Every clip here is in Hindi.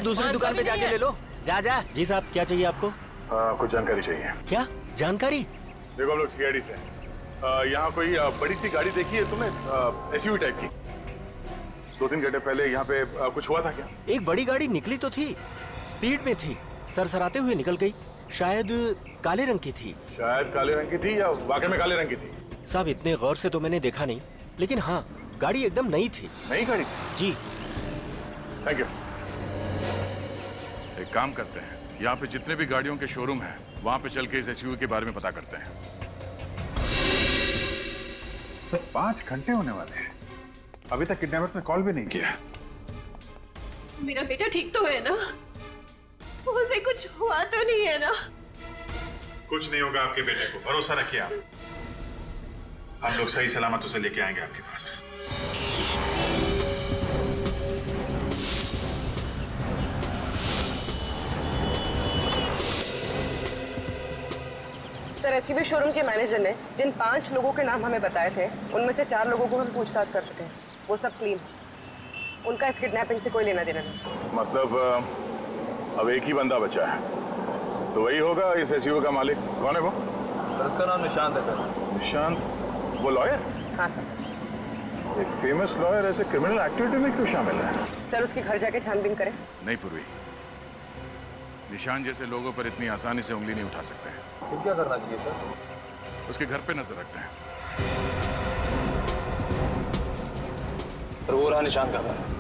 दूसरी दुकान पे जाके ले लो। जा जा। जी साहब, क्या चाहिए आपको? कुछ जानकारी चाहिए। क्या जानकारी? देखो हम लोग सीआईडी से यहाँ कोई बड़ी सी गाड़ी देखी है तुमने, एसयूवी टाइप की? 2-3 घंटे पहले यहाँ पे कुछ हुआ था क्या? एक बड़ी गाड़ी निकली तो थी, स्पीड में थी, सरसराते हुए निकल गई। शायद काले रंग की थी। शायद काले रंग की थी या वाकई में काले रंग की थी? साहब इतने गौर से तो मैंने देखा नहीं, लेकिन हाँ गाड़ी एकदम नई थी। नई गाड़ी? जी। Thank you. एक काम करते हैं, यहाँ पे जितने भी गाड़ियों के शोरूम हैं, वहाँ पे चल के इस एसयूवी के बारे में पता करते हैं। 5 घंटे होने वाले हैं, अभी तक किडनैपर्स ने कॉल भी नहीं किया। मेरा बेटा ठीक तो है ना? उसे कुछ हुआ तो नहीं है ना? कुछ नहीं होगा आपके बेटे को, भरोसा रखिए आप। हम लोग सही सलामत उसे लेके आएंगे आपके पास। सर, एसयूवी शोरूम के मैनेजर ने जिन 5 लोगों के नाम हमें बताए थे, उनमें से 4 लोगों को हम पूछताछ कर चुके हैं। वो सब क्लीन, उनका इस किडनैपिंग से कोई लेना देना नहीं। मतलब अब एक ही बंदा बचा है, तो वही होगा इस एसयूवी का मालिक। कौन है वो? उसका नाम निशांत है सर। निशांत? वो लॉयर? हाँ सर। एक फेमस लॉयर ऐसे क्रिमिनल एक्टिविटी में क्यों शामिल है? सर, उसके घर जाके छानबीन करें। नहीं पूर्वी, निशांत जैसे लोगों पर इतनी आसानी से उंगली नहीं उठा सकते हैं। तो क्या करना चाहिए सर? उसके घर पे नजर रखते हैं। पर वो रहा निशांत का घर।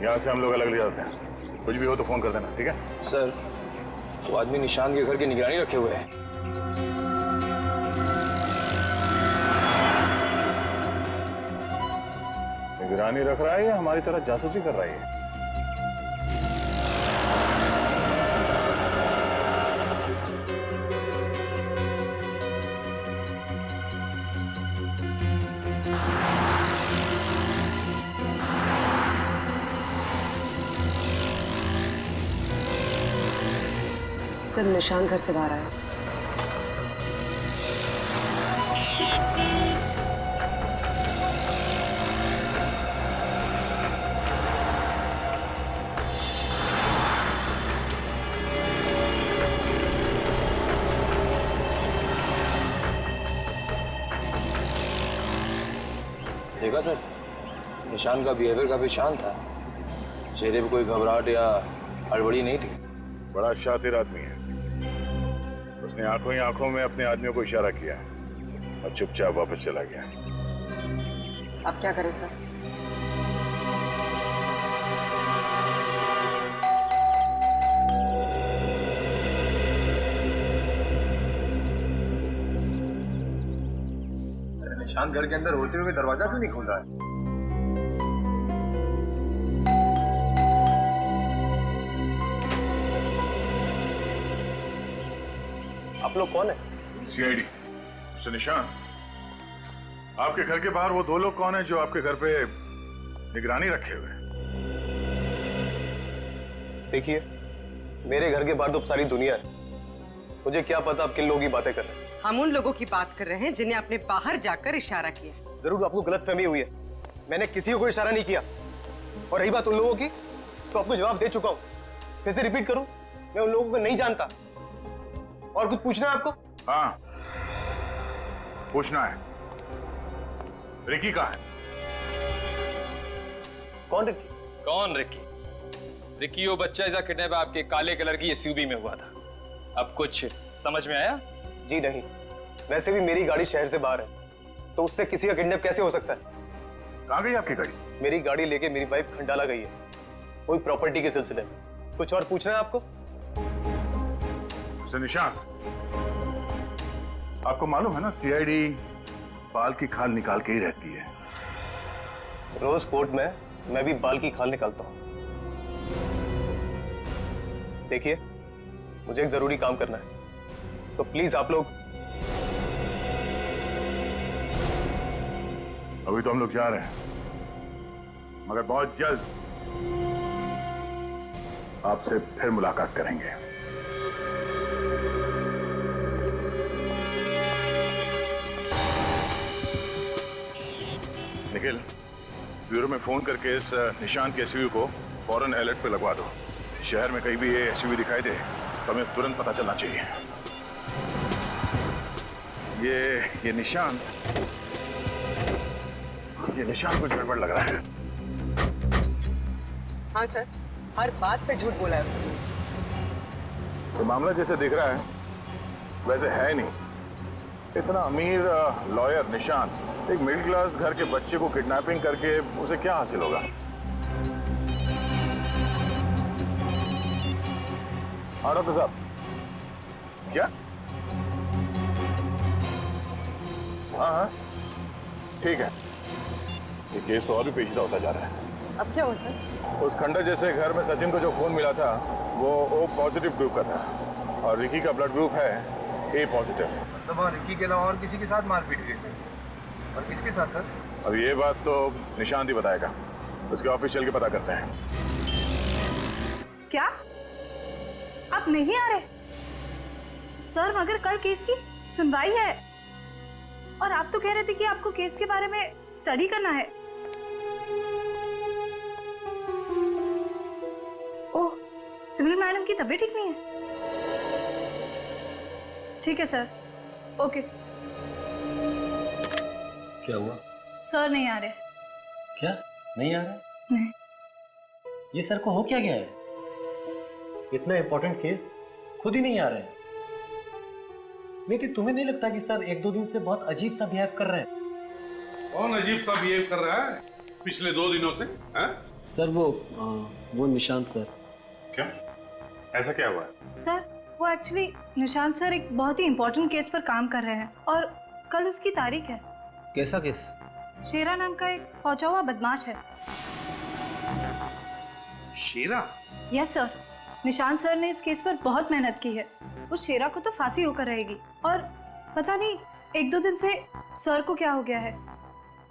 यहाँ से हम लोग अलग ले जाते हैं, कुछ भी हो तो फोन कर देना, ठीक है? सर, वो आदमी निशांत के घर की निगरानी रखे हुए है। निगरानी रख रहा है या हमारी तरह जासूसी कर रहा है? सर, निशान घर से बाहर आया। देखा सर, निशांत का बिहेवियर काफी शांत था, चेहरे पे कोई घबराहट या हड़बड़ी नहीं थी। बड़ा शातिर आदमी है। उसने आंखों ही आंखों में अपने आदमियों को इशारा किया और चुपचाप वापस चला गया। अब क्या करें सर? निशांत घर के अंदर होते हुए दरवाजा क्यों नहीं खोल रहा है? आप लोग कौन है? सीआईडी। मिस्टर निशांत, आपके घर के बाहर वो 2 लोग कौन है जो आपके घर पे निगरानी रखे हुए हैं? देखिए, मेरे घर के बाहर तो सारी दुनिया है, मुझे क्या पता आप किन लोगों की बातें कर रहे हैं। हम उन लोगों की बात कर रहे हैं जिन्हें आपने बाहर जाकर इशारा किया। जरूर आपको गलतफहमी हुई है, मैंने किसी को इशारा नहीं किया। और रही बात उन लोगों की, तो आपको जवाब दे चुका हूं। फिर से रिपीट करूं, मैं उन लोगों को नहीं जानता। और कुछ पूछना है आपको? हाँ, पूछना है। रिकी कहाँ है? कौन रिकी? कौन रिकी? रिकी वो बच्चा ऐसा किडनैप आपके काले कलर की एसयूवी में हुआ था। अब कुछ समझ में आया? जी नहीं, वैसे भी मेरी गाड़ी शहर से बाहर है, तो उससे किसी का किडनैप कैसे हो सकता है? कहाँ गई आपकी गाड़ी? मेरी गाड़ी लेके मेरी वाइफ खंडाला गई है, कोई प्रॉपर्टी के सिलसिले में। कुछ और पूछना है आपको? मिस्टर निशांत, आपको मालूम है ना सीआईडी बाल की खाल निकाल के ही रहती है। रोज कोर्ट में मैं भी बाल की खाल निकालता हूं। देखिए, मुझे एक जरूरी काम करना है, तो प्लीज आप लोग। अभी तो हम लोग जा रहे हैं, मगर बहुत जल्द आपसे फिर मुलाकात करेंगे। निखिल, ब्यूरो में फोन करके इस निशान के एसयूवी को फौरन अलर्ट पे लगवा दो। शहर में कहीं भी ये एसयूवी दिखाई दे तो हमें तुरंत पता चलना चाहिए। ये निशान कुछ गड़बड़ लग रहा है। हाँ सर, हर बात पे झूठ बोला है उसने। तो मामला जैसे दिख रहा है वैसे है नहीं। इतना अमीर लॉयर निशान एक मिडिल क्लास घर के बच्चे को किडनैपिंग करके उसे क्या हासिल होगा? हाँ डॉक्टर साहब, क्या? हाँ ठीक है। ये केस तो और भी पेचीदा होता जा रहा है। अब क्या हुआ सर? उस खंडर जैसे घर में सचिन को जो खून मिला था वो O पॉजिटिव ग्रुप का था और रिकी का ब्लड ग्रुप है A पॉजिटिव। मतलब रिकी के अलावा और किसी के साथ मारपीट हुई सर? और किसके साथ सर? अब ये बात तो निशांत ही बताएगा। उसके ऑफिस चल के पता करते हैं। क्या आप नहीं आ रहे सर? मगर कल केस की सुनवाई है और आप तो कह रहे थे कि आपको केस के बारे में स्टडी करना है। ओह, सिमरन मैडम की तबीयत ठीक नहीं है। ठीक है सर, ओके। क्या हुआ? सर नहीं आ रहे। क्या नहीं आ रहा है? नहीं। ये सर को हो क्या गया है? इतना इंपॉर्टेंट केस खुद ही नहीं आ रहे हैं। नहीं, तुम्हें नहीं लगता कि सर एक दो दिन से बहुत अजीब सा बिहेव कर रहे हैं? कौन अजीब सा बिहेव कर रहा है पिछले 2 दिनों से? सर वो निशांत सर। क्या? ऐसा क्या हुआ? सर वो एक्चुअली निशांत सर एक बहुत ही इंपॉर्टेंट केस पर काम कर रहे हैं और कल उसकी तारीख है। कैसा केस? शेरा नाम का एक पहुंचा हुआ बदमाश है। शेरा? यस सर, निशांत सर ने इस केस पर बहुत मेहनत की है। उस शेरा को तो फांसी होकर रहेगी और पता नहीं 1-2 दिन से सर को क्या हो गया है,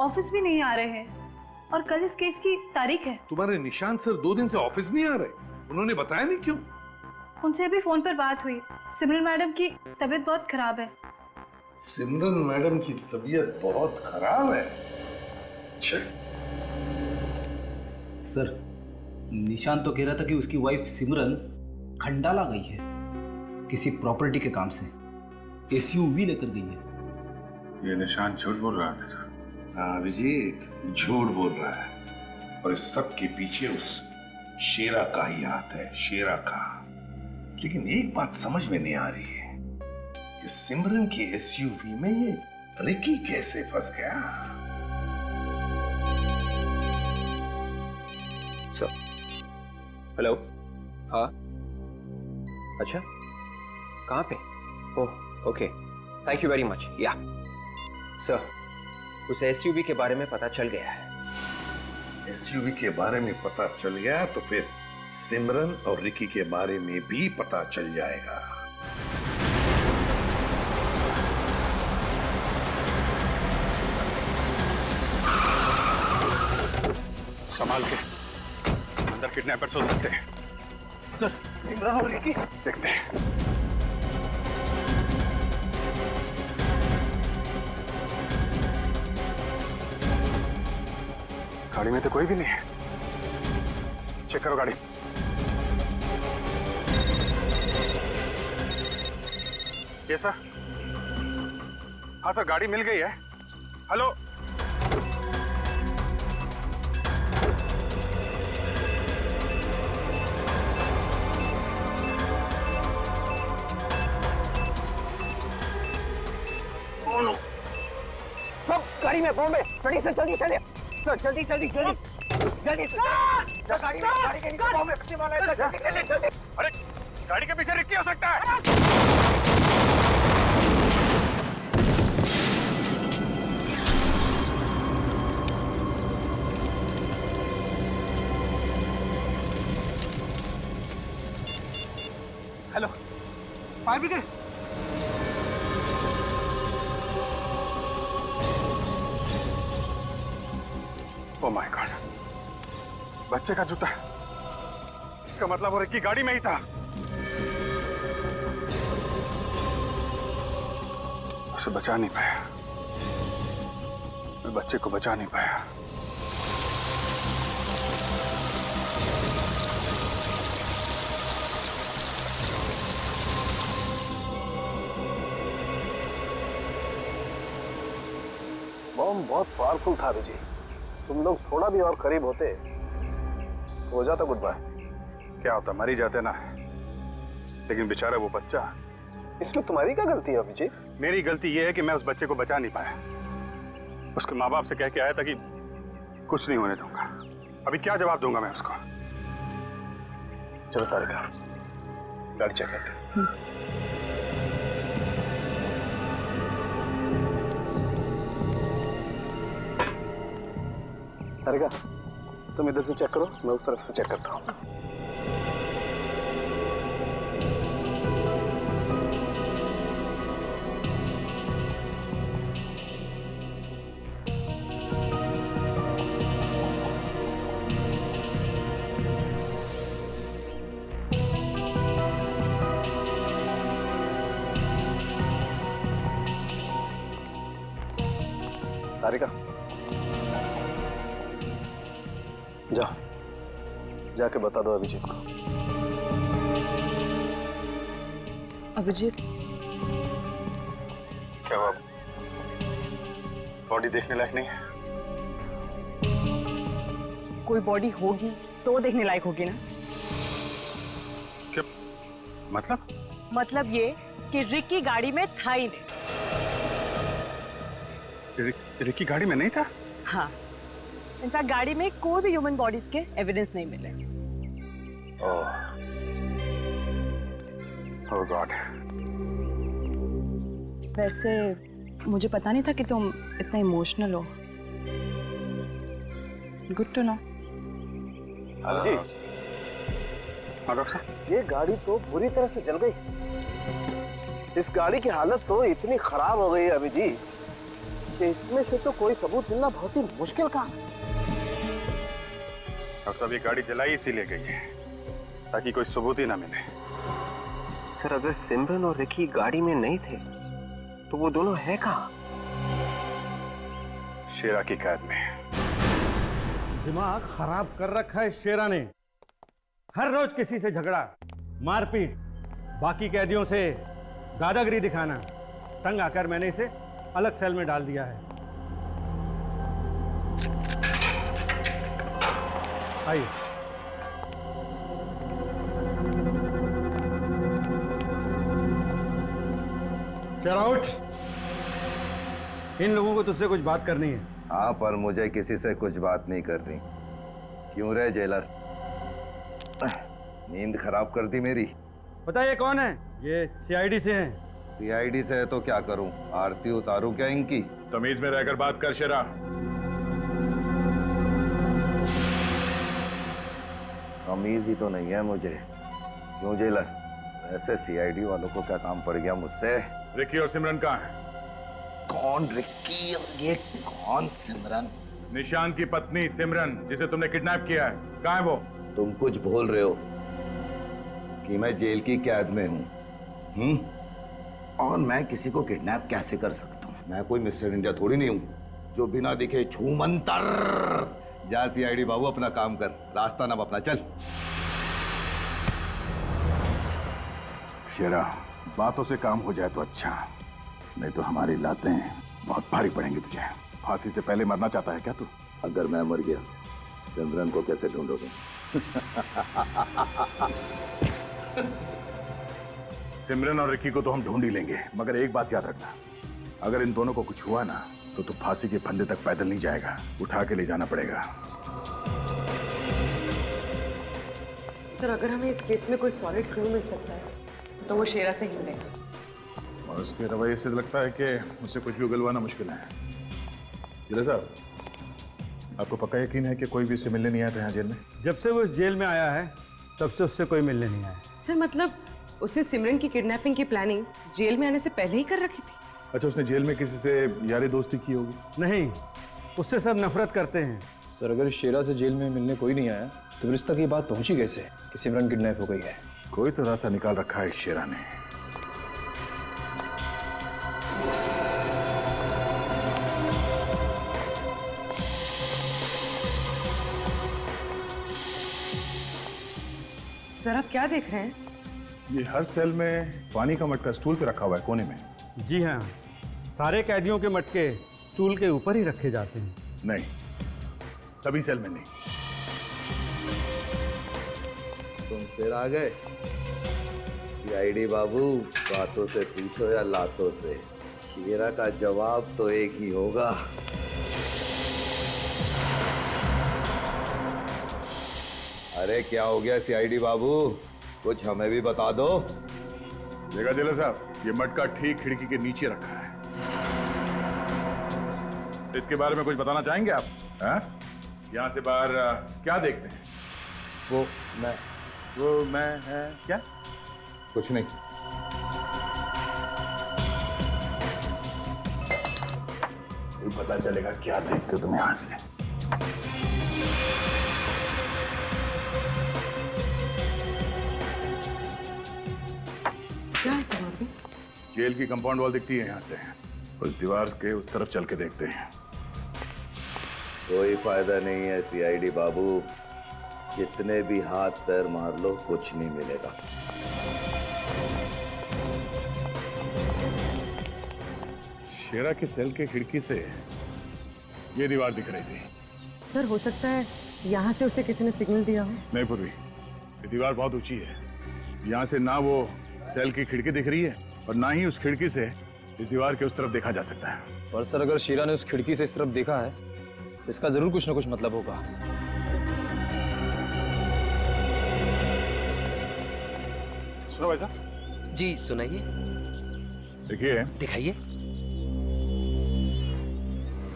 ऑफिस भी नहीं आ रहे हैं और कल इस केस की तारीख है। तुम्हारे निशांत सर 2 दिन से ऑफिस नहीं आ रहे? उन्होंने बताया नहीं क्यों? उनसे अभी फोन पर बात हुई। सिमरन मैडम की तबीयत बहुत खराब है। सिमरन मैडम की तबीयत बहुत खराब है? अच्छा। सर निशांत तो कह रहा था कि उसकी वाइफ सिमरन खंडाला गई है किसी प्रॉपर्टी के काम से, एसयूवी लेकर गई है। ये निशान झूठ बोल रहा था सर। हाँ अभिजीत, झूठ बोल रहा है और इस सब के पीछे उस शेरा का ही हाथ है, शेरा का। लेकिन एक बात समझ में नहीं आ रही है कि सिमरन की एसयूवी में ये रिकी कैसे फंस गया? हेलो। हाँ अच्छा, कहाँ पे? Oh okay, thank you very much. या सर, उस एसयूवी के बारे में पता चल गया है। एसयूवी के बारे में पता चल गया तो फिर सिमरन और रिकी के बारे में भी पता चल जाएगा। संभाल के, अंदर किडनैपर्स हो सकते हैं। सर, सिमरन और रिकी देखते हैं। गाड़ी में तो कोई भी नहीं है। चेक करो गाड़ी। ये सर? हाँ सर, गाड़ी मिल गई है। हेलो। गाड़ी में बॉम्ब है। जल्दी से जल्दी चले सर, जल्दी जल्दी जल्दी जल्दी सर, गाड़ी के नीचे बॉम्ब रखने वाला है। जल्दी जल्दी जल्दी। अरे गाड़ी के पीछे रिक्की हो सकता है। Hello, fire brigade. Oh my God, बच्चे का जूता। इसका मतलब वो रिक्की गाड़ी में ही था। उसे बचा नहीं पाया। मैं बच्चे को बचा नहीं पाया। बॉम्ब बहुत पावरफुल था अभिजीत। तुम लोग थोड़ा भी और करीब होते तो हो जाता गुड बाय। क्या होता, मर ही जाते ना। लेकिन बेचारा वो बच्चा। इसमें तुम्हारी क्या गलती है अभिजीत? मेरी गलती ये है कि मैं उस बच्चे को बचा नहीं पाया। उसके माँ बाप से कह के आया था कि कुछ नहीं होने दूंगा। अभी क्या जवाब दूंगा मैं उसको? चलो तारिका, गाड़ी चेक करते हैं। तारिका, तुम इधर से चेक करो, मैं उस तरफ से चेक करता हूँ। तारिका, जाओ, जाके बता दो अभिजीत को। अभिजीत, क्या हुआ? बॉडी देखने लायक नहीं है? कोई बॉडी होगी तो देखने लायक होगी ना। क्या मतलब? मतलब ये कि रिकी गाड़ी में था ही नहीं। रिकी गाड़ी में नहीं था? हाँ, इनफैक्ट गाड़ी में कोई भी ह्यूमन बॉडीज के एविडेंस नहीं मिले। ओह गॉड। वैसे मुझे पता नहीं था कि तुम इतना इमोशनल हो। Good to know. जी, हाँ डॉक्टर साहब। ये गाड़ी तो बुरी तरह से जल गई। इस गाड़ी की हालत तो इतनी खराब हो गई अभिजीत कि इसमें से तो कोई सबूत मिलना बहुत ही मुश्किल काम है। डॉक्टर साहब, ये गाड़ी जलाई इसीलिए गई है ताकि कोई सबूत ही ना मिले। सर, अगर सिमरन और रिकी गाड़ी में नहीं थे तो वो दोनों है कहाँ? शेरा की कैद में। दिमाग खराब कर रखा है शेरा ने। हर रोज किसी से झगड़ा, मारपीट, बाकी कैदियों से दादागिरी दिखाना। तंग आकर मैंने इसे अलग सेल में डाल दिया है। आइए। शेरा उठ। इन लोगों को तुझसे कुछ बात करनी है। हाँ, पर मुझे किसी से कुछ बात नहीं करनी। क्यों रे जेलर, नींद खराब कर दी मेरी। बताइए कौन है? ये सीआईडी से हैं। सीआईडी से है तो क्या करूं? आरती उतारूं क्या इनकी? तमीज में रहकर बात कर शेरा। तमीज ही तो नहीं है मुझे। क्यों जेलर, वैसे सीआईडी वालों को क्या काम पड़ गया मुझसे? रिकी और सिमरन कहाँ है? कौन रिकी और ये कौन सिमरन? निशान की पत्नी सिमरन, जिसे तुमने किडनैप किया है, कहाँ है वो? तुम कुछ भूल रहे हो कि मैं जेल की कैद में हूँ। और मैं किसी को किडनैप कैसे कर सकता हूँ? मैं कोई मिस्टर इंडिया थोड़ी नहीं हूँ जो बिना दिखे छूमंतर। जा सीआईडी बाबू, अपना काम कर, रास्ता ना अपना चल। शेरा, बातों से काम हो जाए तो अच्छा, नहीं तो हमारी लातें बहुत भारी पड़ेंगी तुझे। फांसी से पहले मरना चाहता है क्या तू? अगर मैं मर गया, सिमरन को कैसे ढूंढोगे? सिमरन और रिकी को तो हम ढूंढ ही लेंगे, मगर एक बात याद रखना, अगर इन दोनों को कुछ हुआ ना तो तू फांसी के फंदे तक पैदल नहीं जाएगा, उठा के ले जाना पड़ेगा। सर, अगर हमें इस केस में कोई सॉलिड क्लू मिल सकता है तो वो शेरा से ही मिलेगा। और उसके रवैये से लगता है कि मुझसे कुछ भी उगलवाना मुश्किल है। जिला साहब, आपको पक्का यकीन है कि कोई भी इससे मिलने नहीं आया था यहाँ जेल में? जब से वो इस जेल में आया है तब से उससे कोई मिलने नहीं आया। सर, मतलब उसने सिमरन की किडनैपिंग की प्लानिंग जेल में आने से पहले ही कर रखी थी। अच्छा, उसने जेल में किसी से यारी दोस्ती की होगी? नहीं, उससे सब नफरत करते हैं। सर, अगर शेरा से जेल में मिलने कोई नहीं आया तो फिर इस तक ये बात पहुंची कैसे कि सिमरन किडनैप हो गई है? कोई तो रास्ता निकाल रखा है इस शेरा ने। सर आप क्या देख रहे हैं? ये हर सेल में पानी का मटका स्टूल पे रखा हुआ है कोने में। जी हाँ, सारे कैदियों के मटके स्टूल के ऊपर ही रखे जाते हैं। नहीं, सभी सेल में नहीं। तुम फिर आ गए सीआईडी बाबू। बातों से पूछो या लातों से, शेरा का जवाब तो एक ही होगा। अरे क्या हो गया सीआईडी बाबू, कुछ हमें भी बता दो। देखा जेलर साहब, ये मटका ठीक खिड़की के नीचे रखा है। इसके बारे में कुछ बताना चाहेंगे आप? यहाँ से बाहर क्या देखते हैं? वो मैं है क्या? कुछ नहीं। पता चलेगा क्या देखते हो तुम यहाँ से। क्या है सर वहाँ पे? जेल की कंपाउंड वॉल दिखती है यहाँ से। उस दीवार के उस तरफ चल के देखते हैं। कोई फायदा नहीं है सीआईडी बाबू, जितने भी हाथ पैर मार लो कुछ नहीं मिलेगा। शेरा के सेल के खिड़की से ये दीवार दिख रही थी। सर हो सकता है यहाँ से उसे किसी ने सिग्नल दिया हो। नहीं पूर्वी, ये दीवार बहुत ऊंची है। यहाँ से ना वो सेल की खिड़की दिख रही है और ना ही उस खिड़की से इस दीवार के उस तरफ देखा जा सकता है। पर सर अगर शीरा ने उस खिड़की से इस तरफ देखा है, इसका जरूर कुछ ना कुछ मतलब होगा। सुनो भाई साहब। जी सुनाइए। देखिए, दिखाइए।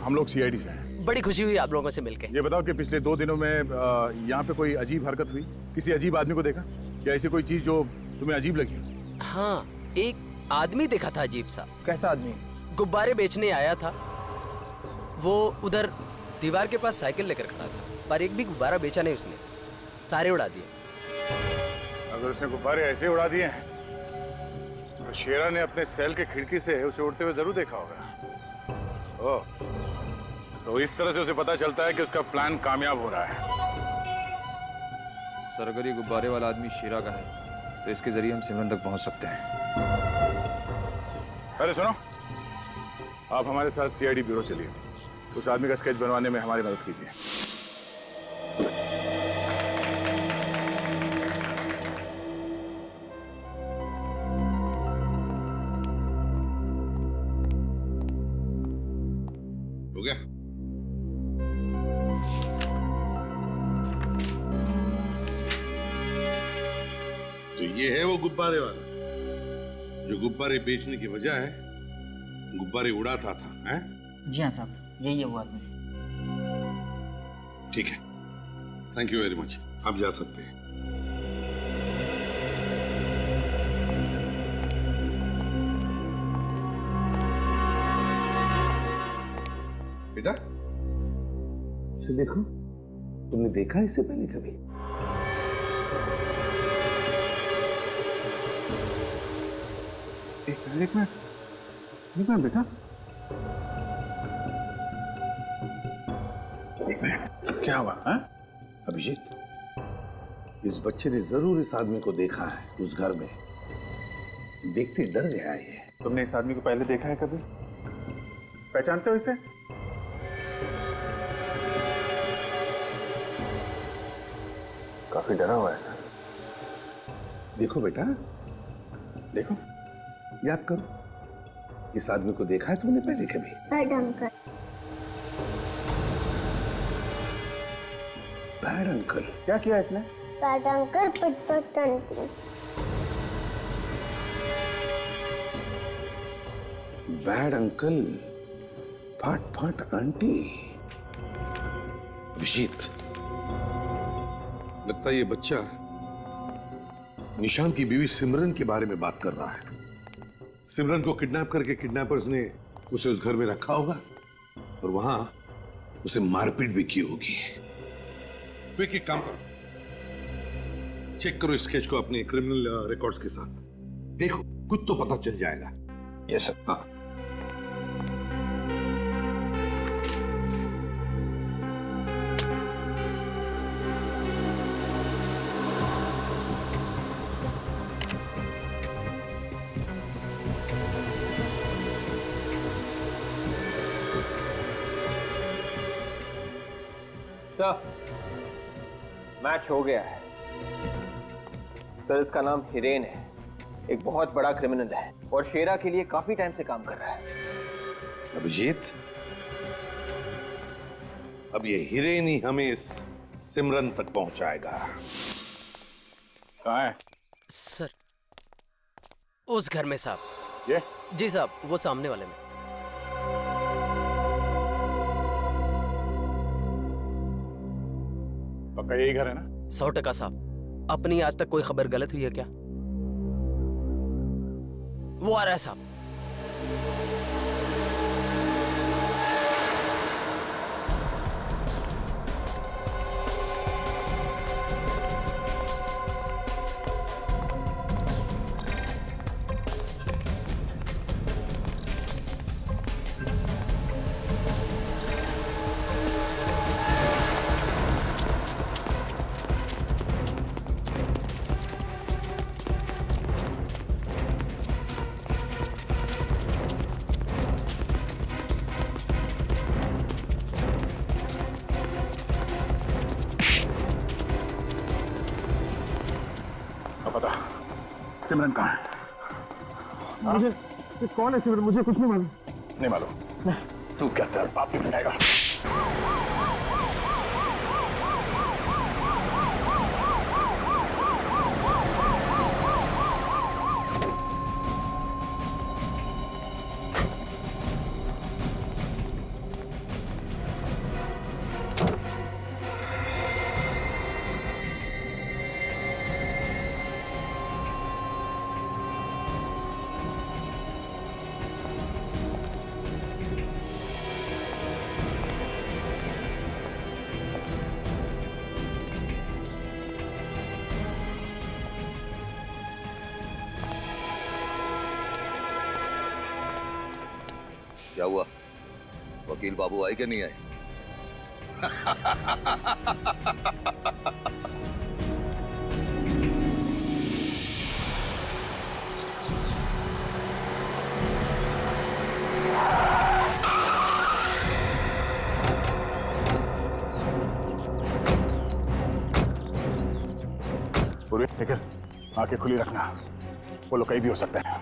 हम लोग सीआईडी से हैं। बड़ी खुशी हुई आप लोगों से मिलके। ये बताओ कि पिछले 2 दिनों में यहाँ पे कोई अजीब हरकत हुई? किसी अजीब आदमी को देखा या ऐसी कोई चीज जो तुम्हें अजीब लगी? हाँ, एक आदमी देखा था अजीब सा। कैसा आदमी? गुब्बारे बेचने आया था। वो उधर दीवार के पास साइकिल लेकर खड़ा था, पर एक भी गुब्बारा बेचा नहीं उसने, सारे उड़ा दिए। अगर उसने गुब्बारे ऐसे उड़ा दिए हैं तो शेरा ने अपने सेल के खिड़की से उसे उड़ते हुए जरूर देखा होगा। ओह, तो इस तरह से उसे पता चलता है कि उसका प्लान कामयाब हो रहा है। सर अगर ये गुब्बारे वाला आदमी शीरा का है तो इसके जरिए हम सिमरन तक पहुंच सकते हैं। अरे सुनो, आप हमारे साथ सीआईडी ब्यूरो चलिए। उस आदमी का स्केच बनवाने में हमारी मदद कीजिए। हो गया? तो ये है वो गुब्बारे वाला जो गुब्बारे बेचने की वजह है गुब्बारे उड़ाता था, हैं? जी हाँ साहब, यही है वो आदमी। ठीक है, थैंक यू वेरी मच। आप जा सकते हैं। बेटा इसे देखो, तुमने देखा इससे पहले कभी? एक मिनट बेटा, एक मिनट, क्या हुआ? अभिजीत, इस बच्चे ने जरूर इस आदमी को देखा है उस घर में। देखते डर गया है ये। तुमने इस आदमी को पहले देखा है कभी? पहचानते हो इसे? काफी डरा हुआ है सर। देखो बेटा, देखो, याद करो, इस आदमी को देखा है तुमने पहले कभी? Bad uncle. Bad uncle? क्या किया इसने? बैड अंकल पट आंटी। बैड अंकल फाट फाट आंटी। अभिजीत, लगता है ये बच्चा निशान की बीवी सिमरन के बारे में बात कर रहा है। सिमरन को किडनैप करके किडनैपर्स ने उसे उस घर में रखा होगा और वहां उसे मारपीट भी की होगी। तो एक काम करो, चेक करो स्केच को अपने क्रिमिनल रिकॉर्ड्स के साथ। देखो, कुछ तो पता चल जाएगा। Yes sir. हाँ, सर, मैच हो गया है। सर, इसका नाम हिरेन है, एक बहुत बड़ा क्रिमिनल है और शेरा के लिए काफी टाइम से काम कर रहा है। अभिजीत, अब ये हिरेन ही हमें इस सिमरन तक पहुंचाएगा। कहाँ है? सर, उस घर में साहब। ये? जी साहब, वो सामने वाले में। पक्का यही घर है ना? 100% साहब। अपनी आज तक कोई खबर गलत हुई है क्या? वो आ रहा है साहब। पता सिमरन कहाँ है? मुझे कौन है सिमरन? मुझे कुछ नहीं मालूम। नहीं मालूम? तू क्या तेरा बाप भी बताएगा? क्या हुआ? वकील बाबू आए कि नहीं आए? पूरी लेकर आंखें खुली रखना, वो लोग कहीं भी हो सकते हैं।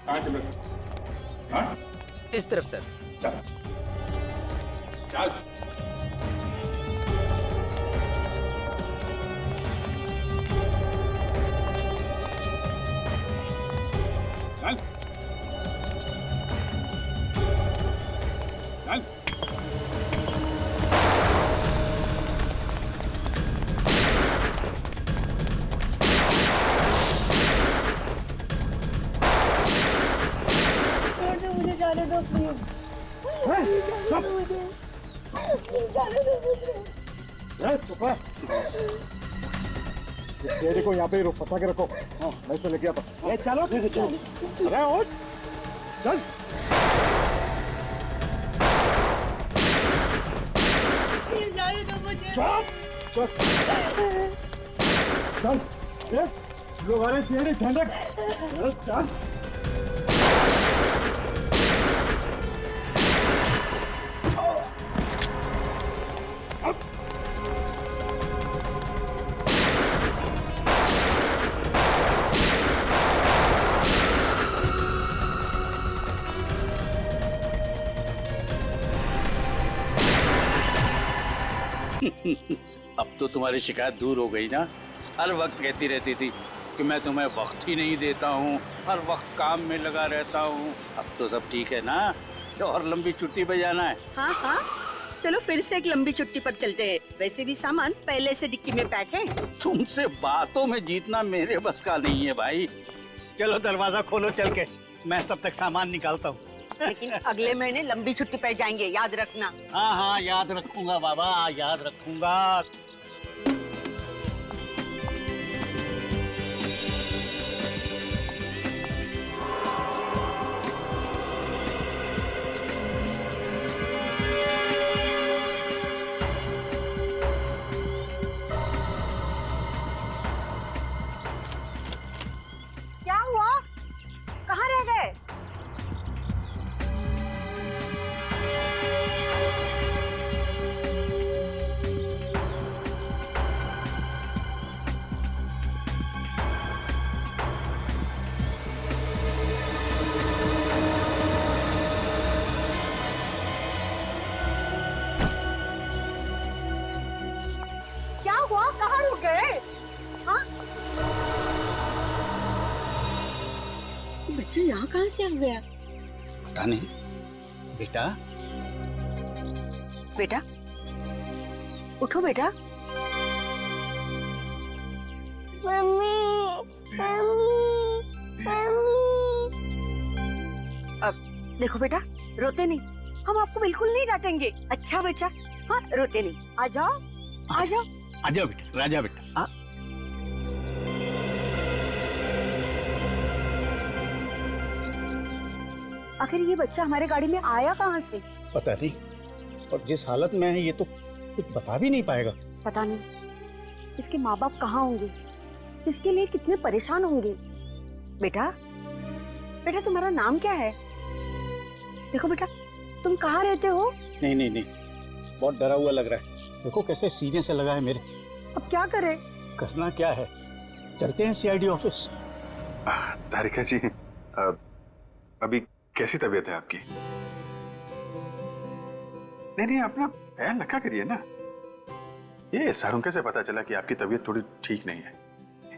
कहाँ से मिल? हाँ? इस तरफ सर। चल चल। चल चल। मुझे जाने दो प्लीज। जाने दो मुझे। चुप है। इस शेरे को यहाँ पे रोक, फंसा के रखो। हाँ, मैं इसे लेके आता हूँ। चलो ठीक है, चलो। अरे उठ, चल। जाने दो मुझे। चल चल। ये लोग आ रहे हैं, शेरे ध्यान रख। चल चल। अब तो तुम्हारी शिकायत दूर हो गई ना। हर वक्त कहती रहती थी कि मैं तुम्हें वक्त ही नहीं देता हूँ, हर वक्त काम में लगा रहता हूँ। अब तो सब ठीक है ना? कि और लंबी छुट्टी पे जाना है? हाँ हाँ, चलो फिर से एक लंबी छुट्टी पर चलते हैं। वैसे भी सामान पहले से डिक्की में पैक है। तुमसे बातों में जीतना मेरे बस का नहीं है भाई। चलो दरवाजा खोलो चल के, मैं तब तक सामान निकालता हूँ। लेकिन अगले महीने लंबी छुट्टी पे जाएंगे, याद रखना। हाँ हाँ, याद रखूंगा बाबा, याद रखूंगा। क्या हुआ? कहाँ रह गए? बच्चा यहाँ कहाँ से आ गया? पता नहीं। बेटा बेटा उठो बेटा। मम्मी अब देखो बेटा, रोते नहीं, हम आपको बिल्कुल नहीं डांटेंगे। अच्छा बच्चा, हाँ रोते नहीं। आ जाओ आ जाओ। आजा बेटा, राजा बेटा। आखिर ये बच्चा हमारे गाड़ी में आया कहाँ से? पता नहीं, और जिस हालत में है ये तो कुछ बता भी नहीं पाएगा। पता नहीं इसके माँ बाप कहाँ होंगे, इसके लिए कितने परेशान होंगे। बेटा बेटा तुम्हारा नाम क्या है? देखो बेटा, तुम कहाँ रहते हो? नहीं नहीं नहीं, बहुत डरा हुआ लग रहा है। देखो कैसे सीने से लगा है मेरे। अब क्या करें? करना क्या है, चलते हैं सीआईडी ऑफिस। तारिका जी, अभी कैसी तबीयत है आपकी? नहीं नहीं, अपना ख्याल रखा करिए ना। ये सारुंखे से पता चला कि आपकी तबीयत थोड़ी ठीक नहीं है।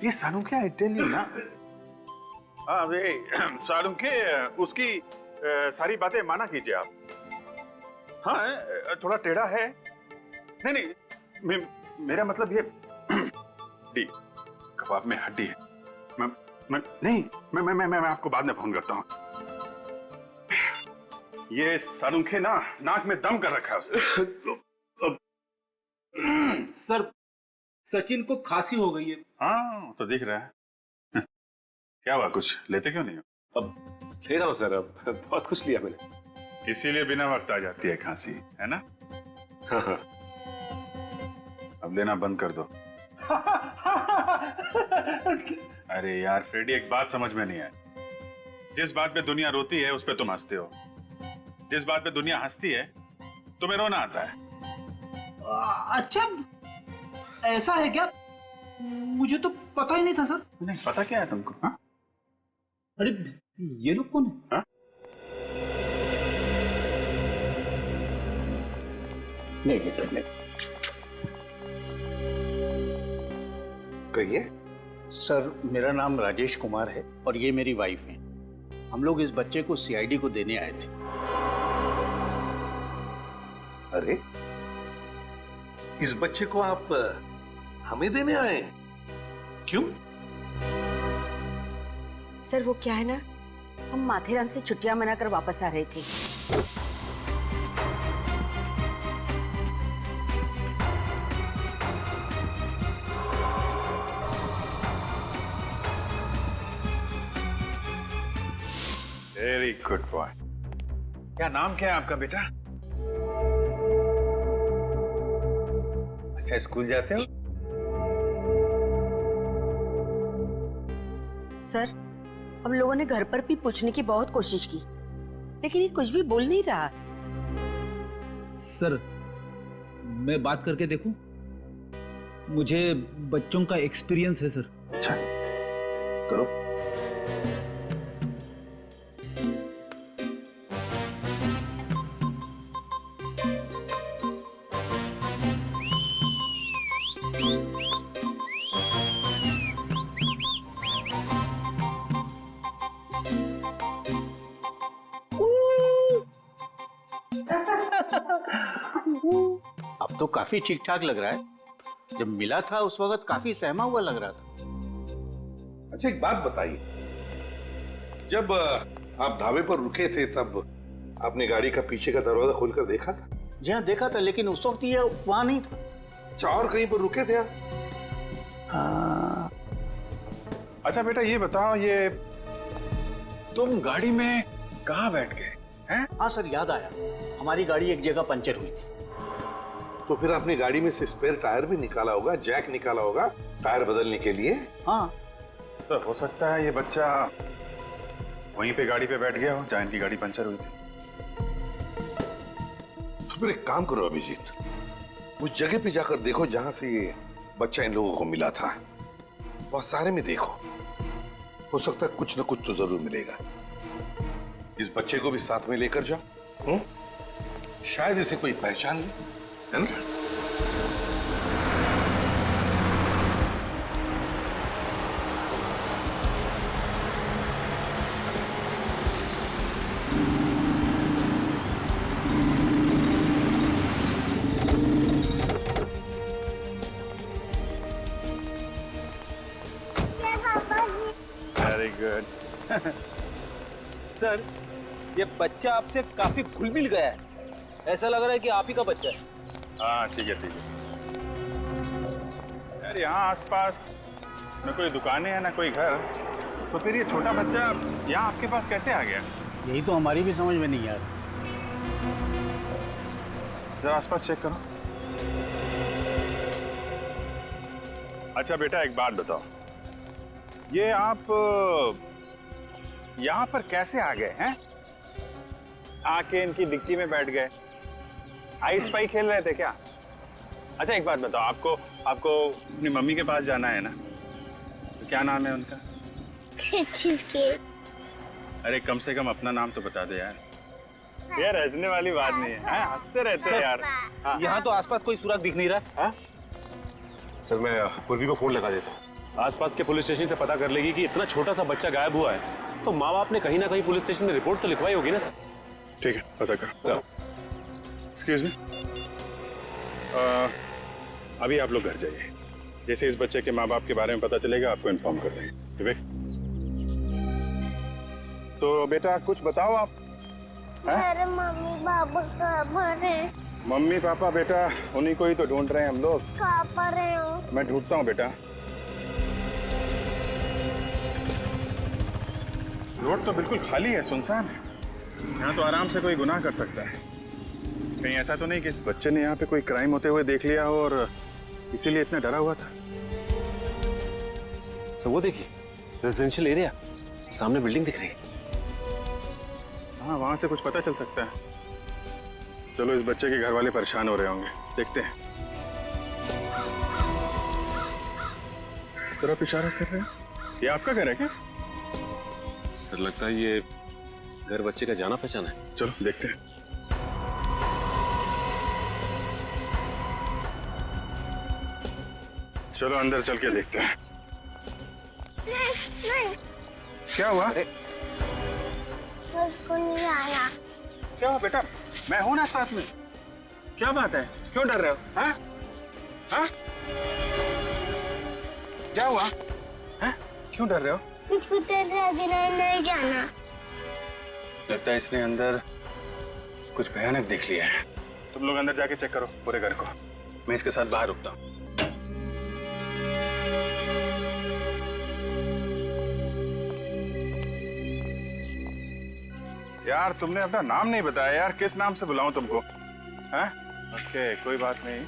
ये सारुंखे, आई टेल यू ना। सारुंखे, उसकी सारी बातें माना कीजिए आप। हाँ, थोड़ा टेढ़ा है। नहीं नहीं, मेरा मतलब ये डी कबाब में हड्डी है। मैं आपको बाद में फोन करता हूँ। ये सारुंखे ना नाक में दम कर रखा है उसने। सर, सचिन को खांसी हो गई है। हाँ, तो दिख रहा है। क्या हुआ, कुछ लेते क्यों नहीं हो? अब ले रहा हूँ सर, अब बहुत कुछ लिया मैंने। इसीलिए बिना वक्त आ जाती है खांसी, है ना? हाँ हाँ। अब लेना बंद कर दो। अरे यार फ्रेडी, एक बात समझ में नहीं आई। जिस बात पे दुनिया रोती है उस पे तुम हंसते हो, जिस बात पे दुनिया हंसती है तुम्हें रोना आता है। अच्छा, ऐसा है क्या? मुझे तो पता ही नहीं था सर। नहीं पता क्या है तुमको? हाँ? अरे ये लोग कौन है? हाँ? नहीं। कहिए। सर, मेरा नाम राजेश कुमार है और ये मेरी वाइफ है। हम लोग इस बच्चे को सीआईडी को देने आए थे। अरे, इस बच्चे को आप हमें देने आए हैं? क्यों? सर वो क्या है ना, हम माथेरान से छुट्टियां मनाकर वापस आ रहे थे। Very good boy. क्या नाम क्या है आपका बेटा? अच्छा, स्कूल जाते हो? सर, हम लोगों ने घर पर भी पूछने की बहुत कोशिश की, लेकिन ये कुछ भी बोल नहीं रहा। सर, मैं बात करके देखूं? मुझे बच्चों का एक्सपीरियंस है सर। अच्छा, करो। अब तो काफी ठीक ठाक लग रहा है। जब मिला था उस वक्त काफी सहमा हुआ लग रहा था। अच्छा, एक बात बताइए, जब आप ढाबे पर रुके थे तब आपने गाड़ी का पीछे का दरवाजा खोलकर देखा था? जी हाँ, देखा था, लेकिन उस वक्त ये वहां नहीं था। अच्छा, और कहीं पर रुके थे आप? हाँ। अच्छा बेटा, ये बताओ, ये तुम गाड़ी में कहाँ बैठ गए हैं? हाँ सर, याद आया, हमारी गाड़ी एक जगह पंचर हुई थी। तो फिर आपने गाड़ी में से स्पेयर टायर भी निकाला होगा, जैक निकाला होगा टायर बदलने के लिए। हाँ, तो हो सकता है ये बच्चा वहीं पे गाड़ी पे बैठ गया हो जहां इनकी गाड़ी पंचर हुई थी। तो फिर एक काम करो अभिजीत, उस जगह पे जाकर देखो जहां से ये बच्चा इन लोगों को मिला था। वहां सारे में देखो, हो सकता है कुछ ना कुछ तो जरूर मिलेगा। इस बच्चे को भी साथ में लेकर जाओ, शायद इसे कोई पहचान ले, है ना? सर, ये बच्चा आपसे काफी घुल मिल गया है। ऐसा लग रहा है कि आप ही का बच्चा है। हाँ ठीक है ठीक है। यार यहाँ आसपास न कोई दुकानें हैं ना कोई घर, तो फिर ये छोटा बच्चा यहाँ आपके पास कैसे आ गया? यही तो हमारी भी समझ में नहीं आ रही। जरा आसपास चेक करो। अच्छा बेटा एक बात बताओ, ये आप यहाँ पर कैसे आ गए हैं? आके इनकी डिक्की में बैठ गए, आइस पाई खेल रहे थे क्या? अच्छा एक बात बताओ, आपको अपनी मम्मी के पास जाना है ना, तो क्या नाम है उनका? अरे कम से कम अपना नाम तो बता दो यार। यार हंसने वाली बात नहीं है, हंसते रहते हैं यार। यहाँ तो आसपास कोई सुराग दिख नहीं रहा। हाँ? सर मैं पूर्वी को फोन लगा देता हूँ, आसपास के पुलिस स्टेशन से पता कर लेगी कि इतना छोटा सा बच्चा गायब हुआ है, तो माँ बाप ने कहीं ना कहीं पुलिस स्टेशन में रिपोर्ट तो लिखवाई होगी ना सर। ठीक है पता कर। चलो एक्सक्यूज मी, अभी आप लोग घर जाइए, जैसे इस बच्चे के माँ बाप के बारे में पता चलेगा आपको इन्फॉर्म कर देंगे। विवेक, तो बेटा कुछ बताओ आप। अरे मम्मी पापा कहाँ पर हैं? मम्मी पापा बेटा उन्हीं को ही तो ढूंढ रहे हैं हम लोग। कहाँ पर हैं वो? मैं ढूंढता हूँ बेटा। रोड तो बिल्कुल खाली है, सुनसान है, यहाँ तो आराम से कोई गुनाह कर सकता है। कहीं ऐसा तो नहीं कि इस बच्चे ने यहाँ पे कोई क्राइम होते हुए देख लिया हो और इसीलिए इतना डरा हुआ था। सर वो देखिए रेजिडेंशियल एरिया, सामने बिल्डिंग दिख रही है। हाँ वहां से कुछ पता चल सकता है। चलो इस बच्चे के घर वाले परेशान हो रहे होंगे, देखते हैं। इस तरफ इशारा कर रहे हैं, ये आपका घर है क्या? सर लगता है ये घर बच्चे का जाना पहचाना है। चलो देखते हैं। चलो अंदर चल के देखते हैं। नहीं, क्या हुआ? उसको नहीं आना। क्या हुआ बेटा? मैं हूं ना साथ में। क्या बात है, क्यों डर रहे हो? हाँ? हाँ? क्या हुआ? हाँ? क्यों डर रहे हो? मुझको नहीं जाना। लगता है इसने अंदर कुछ भयानक देख लिया है। तुम लोग अंदर जाके चेक करो पूरे घर को, मैं इसके साथ बाहर रुकता हूँ। यार तुमने अपना नाम नहीं बताया यार, किस नाम से बुलाऊं तुमको? हैं? ओके कोई बात नहीं।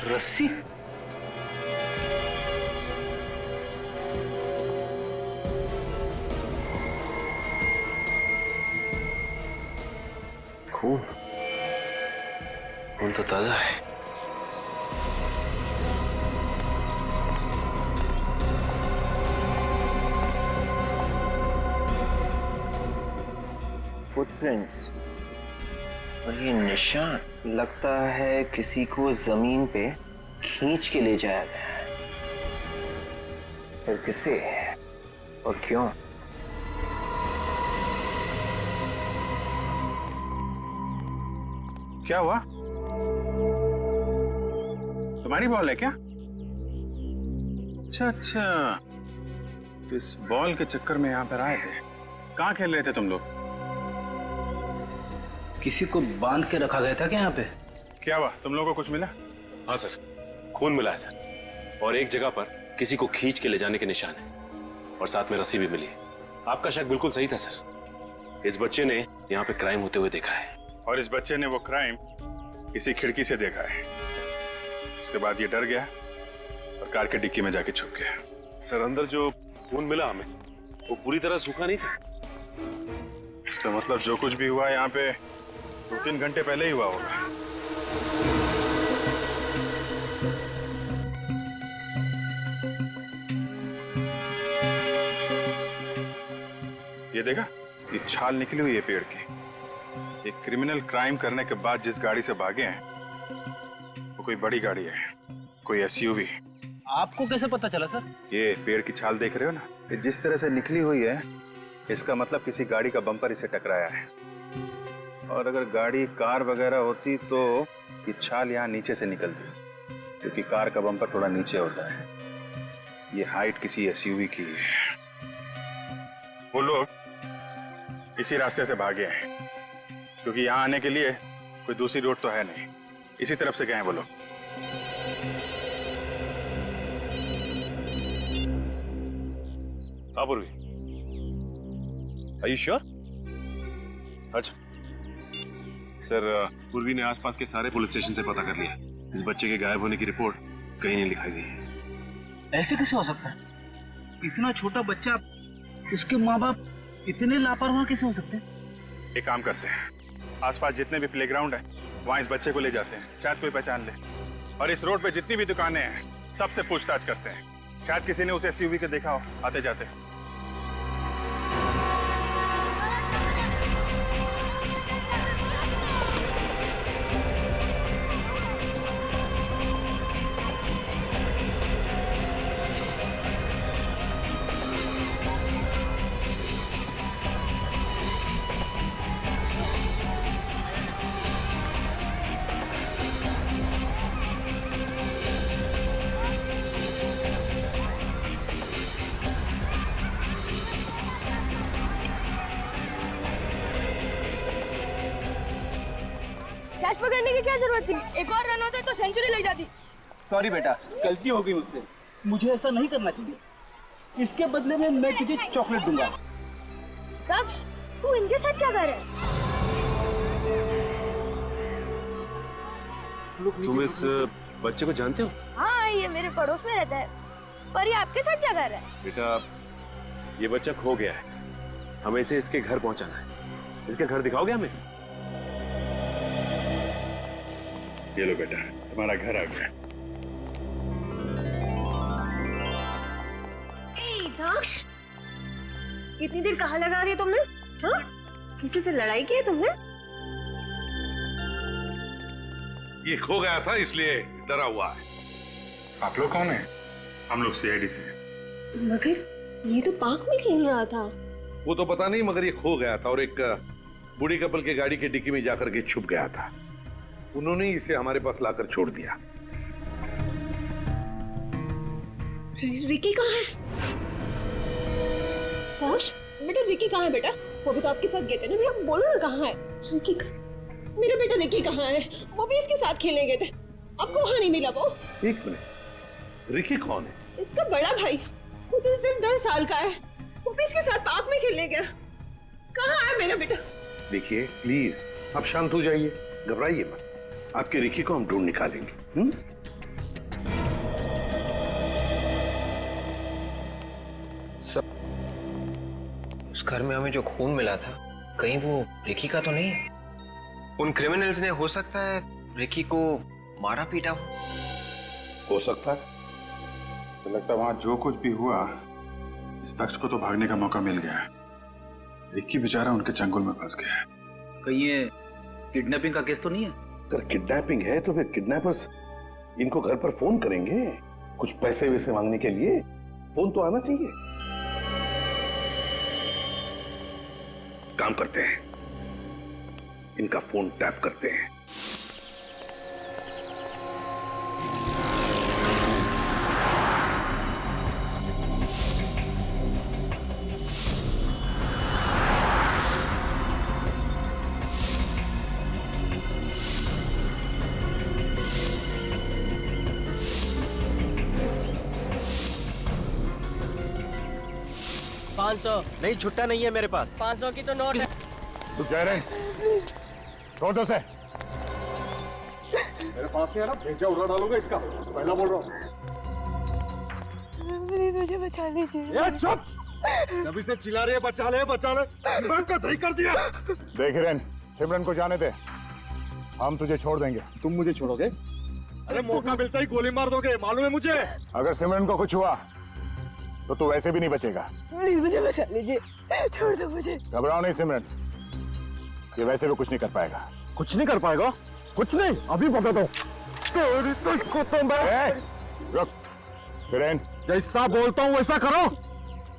रस्सी? खून, खून तो ताजा है। फुटप्रिंट्स और ये निशान, लगता है किसी को जमीन पे खींच के ले जाया गया है। फिर किसे और क्यों? क्या हुआ? तुम्हारी बॉल है क्या? अच्छा अच्छा, तो इस बॉल के चक्कर में यहाँ पर आए थे। कहाँ खेल रहे थे तुम लोग? किसी को बांध के रखा गया था क्या यहाँ पे? क्या हुआ, तुम लोगों को कुछ मिला? हाँ सर, खून मिला है सर, और एक जगह पर किसी को खींच के ले जाने के निशान है, और साथ में रस्सी भी मिली है। आपका शक बिल्कुल सही था सर, इस बच्चे ने यहाँ पे क्राइम होते हुए देखा है, और इस बच्चे ने वो क्राइम इसी खिड़की से देखा है। उसके बाद ये डर गया और कार के डिक्की में जाके छुप गया। सर अंदर जो खून मिला हमें, वो पूरी तरह सूखा नहीं था। इसका मतलब जो कुछ भी हुआ यहाँ पे 2-3 घंटे पहले ही हुआ होगा। ये देखा, ये छाल निकली हुई है पेड़ की। एक क्रिमिनल क्राइम करने के बाद जिस गाड़ी से भागे हैं वो कोई बड़ी गाड़ी है, कोई एसयूवी। आपको कैसे पता चला सर? ये पेड़ की छाल देख रहे हो ना, ये जिस तरह से निकली हुई है इसका मतलब किसी गाड़ी का बम्पर इसे टकराया है। और अगर गाड़ी कार वगैरह होती तो ये छाल यहाँ नीचे से निकलती, क्योंकि कार का बम्पर थोड़ा नीचे होता है। ये हाइट किसी एसयूवी की है। वो लोग इसी रास्ते से भागे हैं, क्योंकि यहाँ आने के लिए कोई दूसरी रोड तो है नहीं। इसी तरफ से गए हैं वो लोग। हाँ पूर्वी, Are you sure? अच्छा सर, पूर्वी ने आसपास के सारे पुलिस स्टेशन से पता कर लिया। इस बच्चे के गायब होने की रिपोर्ट कहीं नहीं लिखाई गई है। ऐसे कैसे हो सकता है? इतना छोटा बच्चा, उसके माँ बाप इतने लापरवाह कैसे हो सकते हैं? एक काम करते हैं, आसपास जितने भी प्लेग्राउंड है वहाँ इस बच्चे को ले जाते हैं, शायद कोई पहचान ले। और इस रोड पे जितनी भी दुकानें हैं सबसे पूछताछ करते हैं, शायद किसी ने उसे एसयूवी के देखा हो आते जाते। कैच पकड़ने की क्या जरूरत थी? एक और रन होते तो सेंचुरी लग जाती। सॉरी बेटा, गलती हो गई मुझसे। मुझे ऐसा नहीं करना चाहिए। इसके बदले में मैं तुझे चॉकलेट दूंगा। दक्ष, तू इनके साथ क्या कर रहा है? तुम इस बच्चे को जानते हो? हाँ, ये मेरे पड़ोस में रहता है। पर ये आपके साथ क्या कर रहा है? बेटा, ये बच्चा खो गया है। हमें इसे इसके घर पहुंचाना है। इसके घर दिखाओगे हमें? ये लो बेटा, तुम्हारा घर आ गया। दक्ष, कितनी देर कहाँ लगा रही है तुमने? हाँ? किसी से लड़ाई की है तुमने? ये खो गया था इसलिए डरा हुआ है। आप लोग कौन हैं? हम लोग सीआईडी से। मगर ये तो पार्क में खेल रहा था। वो तो पता नहीं, मगर ये खो गया था और एक बूढ़ी कपल के गाड़ी की डिक्की में जाकर के छुप गया था। उन्होंने इसे हमारे पास लाकर छोड़ दिया। रिकी कहाँ है? बेटा रिकी कहाँ है बेटा? वो भी तो आपके साथ गए थे ना बेटा, बोलो ना कहाँ है रिकी? मेरा बेटा रिकी कहाँ है? वो भी इसके साथ खेलने गए थे, आपको वहाँ नहीं मिला वो? एक मिनट, रिकी कौन है? इसका बड़ा भाई, वो तो सिर्फ 10 साल का है। वो भी इसके साथ पार्क में खेलने गया। कहाँ है मेरा बेटा? देखिए प्लीज, आप शांत हो जाइए, घबराइए मत। आपके रिकी को हम ढूंढ निकालेंगे। उस घर में हमें जो खून मिला था, कहीं वो रिकी का तो नहीं है? उन क्रिमिनल्स ने हो सकता है रिकी को मारा पीटा हो सकता है। तो लगता है वहां जो कुछ भी हुआ, इस दक्ष को तो भागने का मौका मिल गया। रिकी बेचारा उनके चंगुल में फंस गया है। कहीं ये किडनैपिंग का केस तो नहीं है? अगर किडनैपिंग है तो फिर किडनैपर्स इनको घर पर फोन करेंगे, कुछ पैसे वैसे मांगने के लिए फोन तो आना चाहिए। काम करते हैं, इनका फोन टैप करते हैं। नहीं, छुट्टा नहीं है मेरे पास। 500 की तो नोट है। तू कह रहे छोड़ दो से। मेरे पास नहीं है ना, भेजा उड़ा डालूंगा इसका, पहला बोल रहा हूँ। प्लीज मुझे बचा लीजिए। ये चुप! अभी से चिल्ला रही है, बचा ले बचा ले, दिमाग का दही कर दिया। देख हिरेन, सिमरन को जाने दे, हम तुझे छोड़ देंगे। तुम मुझे छोड़ोगे? अरे मौका मिलता ही गोली मार दोगे, मालूम है मुझे। अगर सिमरन को कुछ हुआ तो तू वैसे भी नहीं बचेगा। प्लीज मुझे बचा लीजिए, छोड़ दो मुझे। घबराओ नहीं सिमरन, ये वैसे भी कुछ नहीं कर पाएगा। कुछ नहीं कर पाएगा? कुछ नहीं, अभी बता दो। रुक हिरेन, जैसा बोलता हूँ वैसा करो,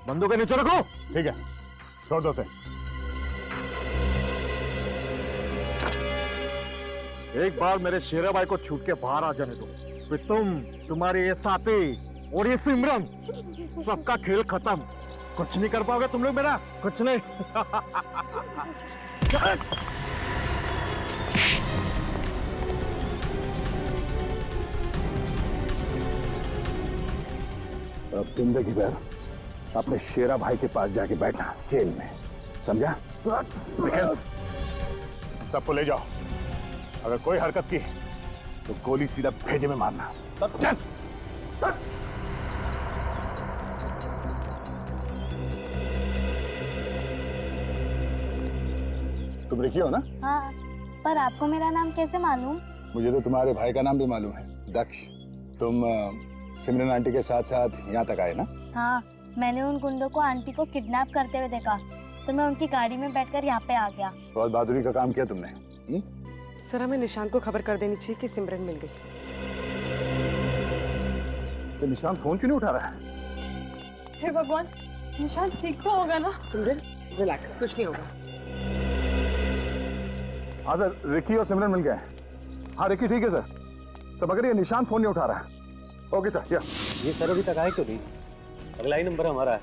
बंदूक के नीचे रखो। ठीक है, छोड़ दो उसे। एक बार मेरे शेरा भाई को छूट के बाहर आ जाने दो, फिर तुम्हारे ये साथी और ये सिमरन सबका खेल खत्म। कुछ नहीं कर पाओगे तुम लोग मेरा, कुछ नहीं। अब जिंदगी भर अपने शेरा भाई के पास जाके बैठना जेल में, समझा? सबको ले जाओ, अगर कोई हरकत की तो गोली सीधा भेजे में मारना। चल। तुम रिकी हो ना? हाँ, पर आपको मेरा नाम कैसे मालूम? मुझे तो तुम्हारे भाई का नाम भी मालूम है, दक्ष। तुम सिमरन आंटी के साथ साथ यहाँ तक आए ना? हाँ, मैंने उन गुंडों को आंटी को किडनैप करते हुए देखा, तो मैं उनकी गाड़ी में बैठकर यहाँ पे आ गया। बहुत बहादुरी का काम किया तुमने। सर, हमें निशांत को खबर कर देनी चाहिए कि सिमरन मिल गई। तो निशांत फोन क्यों नहीं उठा रहा है? हे भगवान, निशांत ठीक तो होगा ना? सिमरन रिलैक्स, कुछ नहीं होगा। हाँ सर, रिकी और सिमरन मिल गए। हाँ रिकी ठीक है सर, सब अगर ये निशांत फोन नहीं उठा रहा है। Okay sir. ये सर अभी तक आए क्यों नहीं? अगला ही नंबर हमारा है,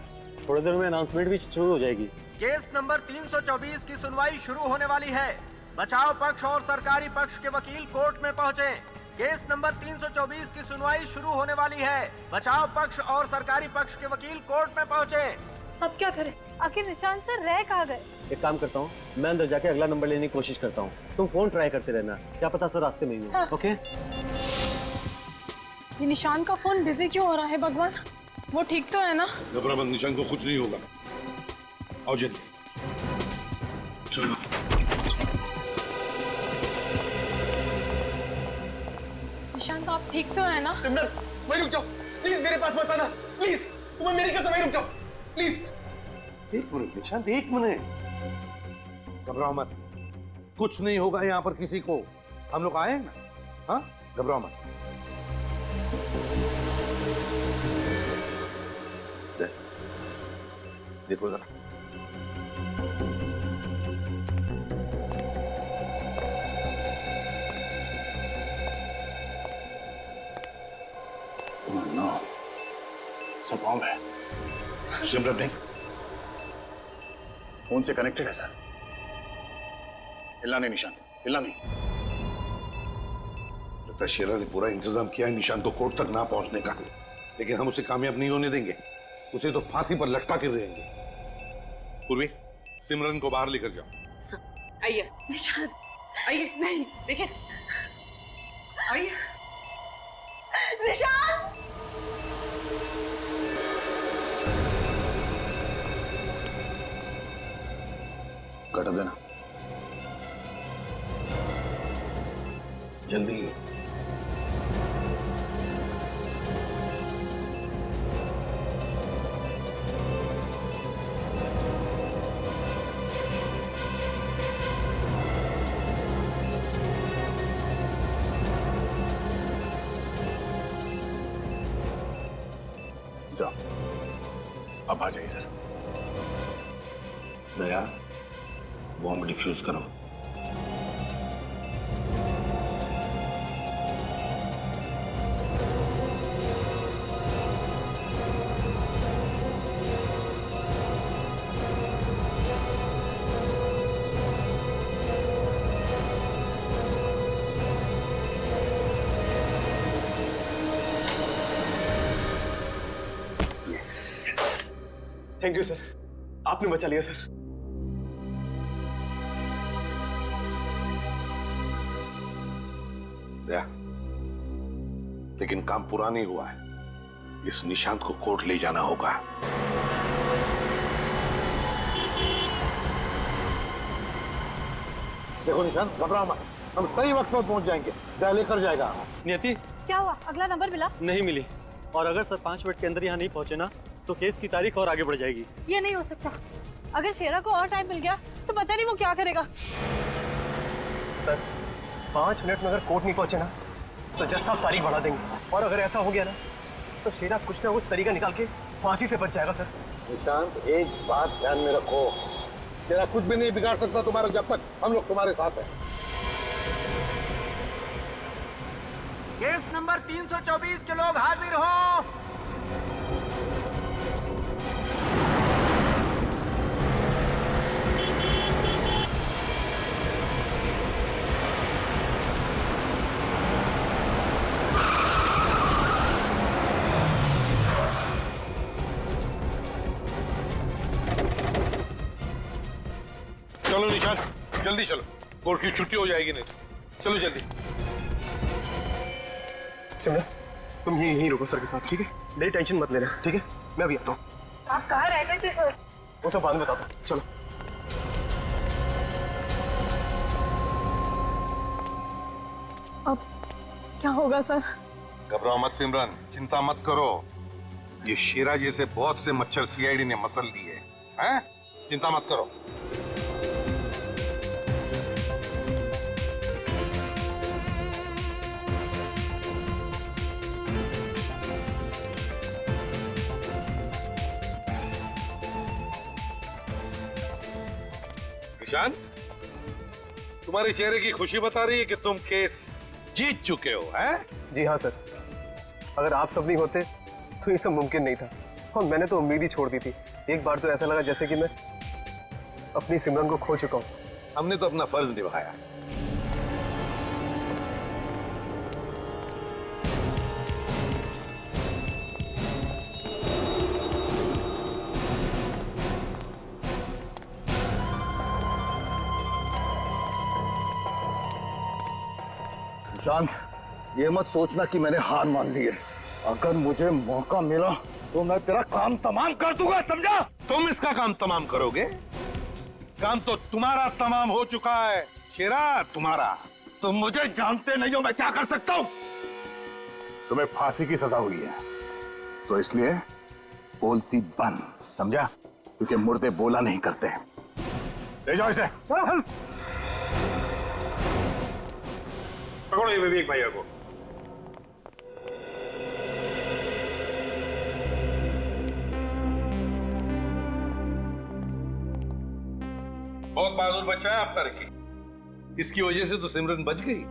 थोड़ी देर में अनाउंसमेंट भी शुरू हो जाएगी। केस नंबर 324 की सुनवाई शुरू होने वाली है। बचाव पक्ष और सरकारी पक्ष के वकील कोर्ट में पहुंचे। केस नंबर 324 की सुनवाई शुरू होने वाली है। बचाव पक्ष और सरकारी पक्ष के वकील कोर्ट में पहुंचे। अब क्या करें? आखिर निशांत सर रह कहाँ गए? एक काम करता हूँ, मैं अंदर जाके अगला नंबर लेने की कोशिश करता हूँ, तुम फोन ट्राई करते रहना, क्या पता सर रास्ते में ही हो। ओके? ये निशांत का फोन बिजी क्यों हो रहा है भगवान? वो ठीक तो है ना? घबरा मत, निशांत को कुछ नहीं होगा। आओ जल्दी चलो। निशांत आप ठीक तो है ना? सिमरन, वहीं रुक जाओ प्लीज, मेरे पास मत आना प्लीज। तुम्हें मेरी कसम, वहीं रुक जाओ प्लीज। एक मिनट निशांत, एक मिनट। घबराओ मत, कुछ नहीं होगा यहाँ पर किसी को। हम लोग आए हैं ना? हाँ, घबराओ मत। देखो जरा, नो, सब ऑन है। सिमरन नहीं, फोन से कनेक्टेड है सर। हिलना नहीं निशांत, हिलना नहीं। लगता है शेरा ने पूरा इंतजाम किया है निशांत को कोर्ट तक ना पहुंचने का, लेकिन हम उसे कामयाब नहीं होने देंगे। उसे तो फांसी पर लटका कर रहेंगे। पूर्वी, सिमरन को बाहर लेकर जाओ। आइए निशांत, आइए। नहीं देखिए, आइए निशांत। कट देना जल्दी। सर, अब आ जाइए सर। दया, बॉम्ब डिफ्यूज करो। थैंक यू सर, आपने बचा लिया सर। दया, लेकिन काम पूरा नहीं हुआ है। इस निशांत को कोर्ट ले जाना होगा। देखो निशांत, घबराओ मत, हम सही वक्त पर पहुंच जाएंगे। दया लेकर जाएगा। नियति, क्या हुआ? अगला नंबर मिला? नहीं मिली, और अगर सर 5 मिनट के अंदर यहाँ नहीं पहुंचे ना तो केस की तारीख और आगे बढ़ जाएगी। ये नहीं हो सकता। अगर शेरा को और टाइम मिल गया तो पता नहीं वो क्या करेगा। सर, 5 मिनट में अगर कोर्ट नहीं पहुंचे ना तो जज साहब तारीख बढ़ा देंगे, और अगर ऐसा हो गया ना तो शेरा कुछ ना कुछ तरीका निकाल के फांसी से बच जाएगा सर। निशांत, एक बात ध्यान में रखो, तेरा कुछ भी नहीं बिगाड़ सकता तुम्हारा जब तक हम लोग तुम्हारे साथ हैं। केस नंबर 324 के लोग हाजिर हो। चलो निशान, जल्दी चलो, कोर्ट की छुट्टी हो जाएगी नहीं तो। चलो जल्दी। सिमरन, तुम यहीं रुको सर के साथ, ठीक है? मेरी टेंशन मत लेना, ठीक है? मैं अभी आता हूँ। आप कहाँ रह गए थे सर? वो सब बाद में बताता हूँ, चलो। अब क्या होगा सर? घबराओ मत सिमरन, चिंता मत करो। ये शेरा जैसे बहुत से मच्छर सीआईडी ने मसल लिए हैं, चिंता मत करो। निशांत, तुम्हारे चेहरे की खुशी बता रही है कि तुम केस जीत चुके हो, हैं? जी हाँ सर, अगर आप सब नहीं होते तो ये सब मुमकिन नहीं था, और मैंने तो उम्मीद ही छोड़ दी थी। एक बार तो ऐसा लगा जैसे कि मैं अपनी सिमरन को खो चुका हूँ। हमने तो अपना फर्ज निभाया। शांत, ये मत सोचना कि मैंने हार मान ली है। अगर मुझे मौका मिला तो मैं तेरा काम तमाम कर दूंगा, समझा? तुम इसका काम तमाम करोगे? काम तो तुम्हारा तमाम हो चुका है शेरा, तुम्हारा। तुम मुझे जानते नहीं हो, मैं क्या कर सकता हूँ? तुम्हें फांसी की सजा हुई है, तो इसलिए बोलती बंद, समझा? क्योंकि मुर्दे बोला नहीं करते। ले जाओ इसे। पकड़ो ये विवेक भैया को। बहुत बहादुर बच्चा है आपका रिकी, इसकी वजह से तो सिमरन बच गई।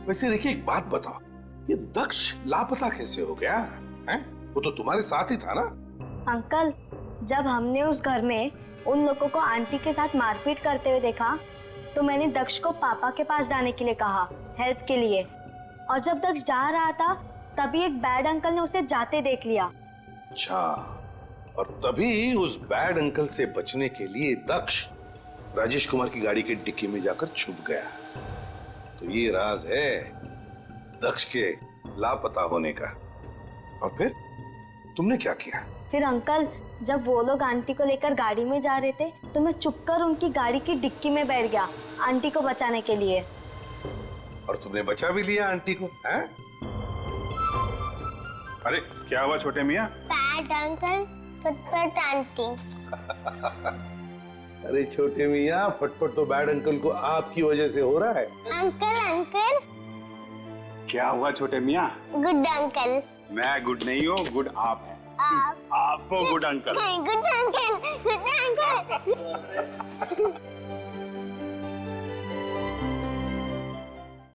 वैसे रिकी, एक बात बताओ, ये दक्ष लापता कैसे हो गया है? वो तो तुम्हारे साथ ही था ना? अंकल, जब हमने उस घर में उन लोगों को आंटी के साथ मारपीट करते हुए देखा तो मैंने दक्ष को पापा के पास जाने के लिए कहा, हेल्प के लिए। और जब दक्ष जा रहा था तभी एक बैड अंकल ने उसे जाते देख लिया। अच्छा, और तभी उस बैड अंकल से बचने के लिए दक्ष राजेश कुमार की गाड़ी के डिक्की में जाकर छुप गया। तो ये राज है दक्ष के लापता होने का। और फिर तुमने क्या किया? फिर अंकल, जब वो लोग आंटी को लेकर गाड़ी में जा रहे थे तो मैं चुपकर उनकी गाड़ी की डिक्की में बैठ गया आंटी को बचाने के लिए। और तुमने बचा भी लिया आंटी को, हैं? अरे क्या हुआ छोटे मियाँ? बैड अंकल, फटफट आंटी। अरे छोटे मियाँ, फटफट तो बैड अंकल को आपकी वजह से हो रहा है। Uncle uncle. क्या हुआ छोटे मियाँ? Good uncle. मैं गुड नहीं हूँ, गुड आप हैं। आपको good uncle. Good uncle, good uncle.